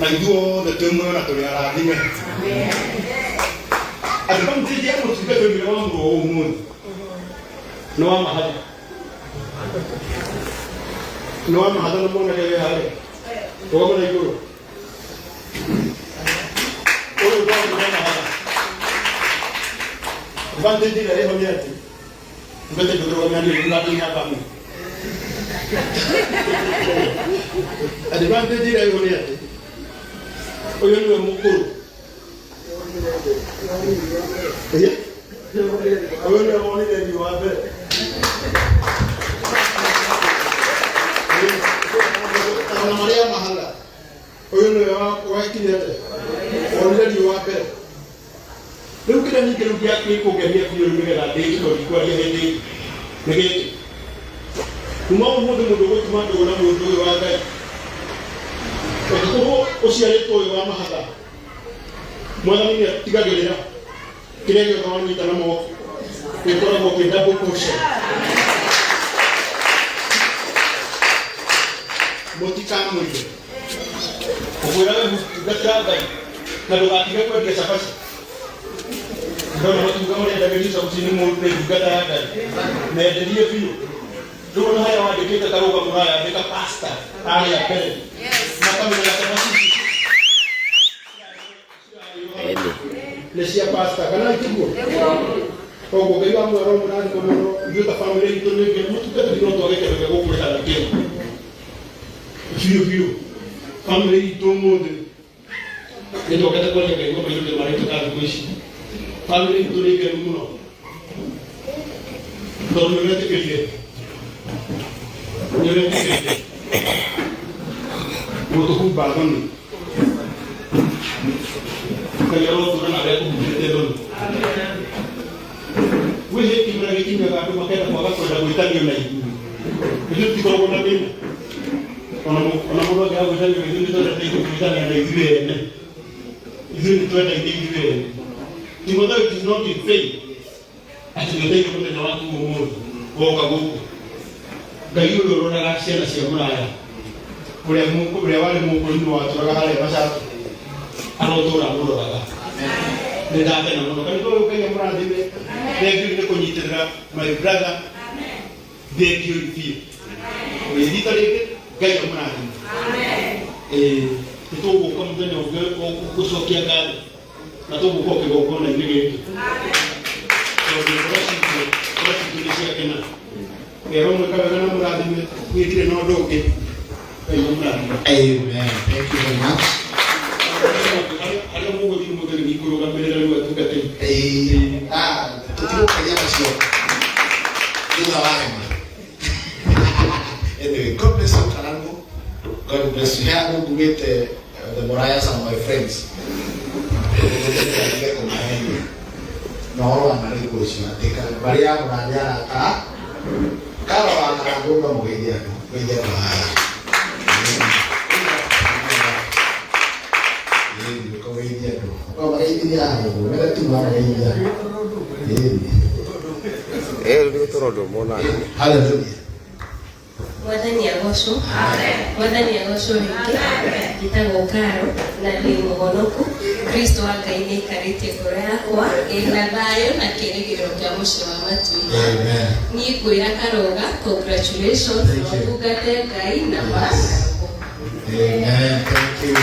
Najua the term na tole ara dinga. Amen. Adabam tiji amo tuga to mi wangu o mun. No ama hada. No ama hada no mona le hale. To mo na yuro. O do no ama hada. Van tiji le ho miati. Ngate do mi ani ngati nya ba mu. Adabam tiji le ho miati. Oyo ni mukuru. Oyo ni woni le ni wa be. Ana Maria mahala. Oyo ni wa kinete. Woni le ni wa be. Leo kila ni kero bia ko gemia ko ni ngela de ko ko ya hede. Nege. Kuma mo do ko tuma do na mo do wa be. Ko osiale to yo amahada mwana mimi tiga gelera kile yo kama ni tanamo ke kora mo ke dabo kosha motika mo ye obura gataga kado atiga ko ke sapasi ndio watu kama ni ndabeli sa kusini mo pe gataga na ndio vile ndio na haya wade keta karoka muraya beka pasta hali ya pele na kama ni sapasi lesia pasta kana kigo ko ke ba mo ro na ko no juta family to ne ke mutu ka dino to ke ko ko ta ke fiu family to mo de ne to ka ta ko ke ko be mari to ka ko shi family to ne ke mu no do no ne ke ke ne ke mo to ku ba don kaya lo tu na ada tu kita dulu. Wih kita lagi tinggal aku makan apa apa dah kita ni lagi. Itu kita orang ni. Orang orang dia kita ni itu dah kita ni ada itu ni. Itu ada itu ni. Timodo it is not in faith. Ati kita itu kita nak tu umur. Oh kagu. Gayu lo orang nak siapa siapa nak. Boleh wale mu kulimu watu wakala masa. Ano to na mulo daga ne da ta na mulo kan to ke ya mura de be ko ni tedra my brother be purify o yedi ta de ke ya mura de amen to ko ko de no ge ko so kia ga na to ko ke ko na ni ge amen to de ko ni sia ke na pero mo ka ga na mura de ni dire no do ke ya mura amen. Thank you very much. Ada mau di model ni guru kami dari luar tu kata. Tu kerja masih. Itu awalnya. Anyway, God bless you, Karango. God bless you. Here I'm going to meet the Morayas and my friends. No, I'm not going to take a Maria Moraya. Kalau anak aku mau kerja, kerja apa? Hallelujah. Wadani agosho. Amen. Wadani agosho hiki. Kita ngokaro na limu honoku. Kristo akaine karite korea kwa eladayo na kirigiro kya musho wa matui. Amen. Ni kuira karoga. Congratulations. Wakugate kai na basi. Amen. Thank you.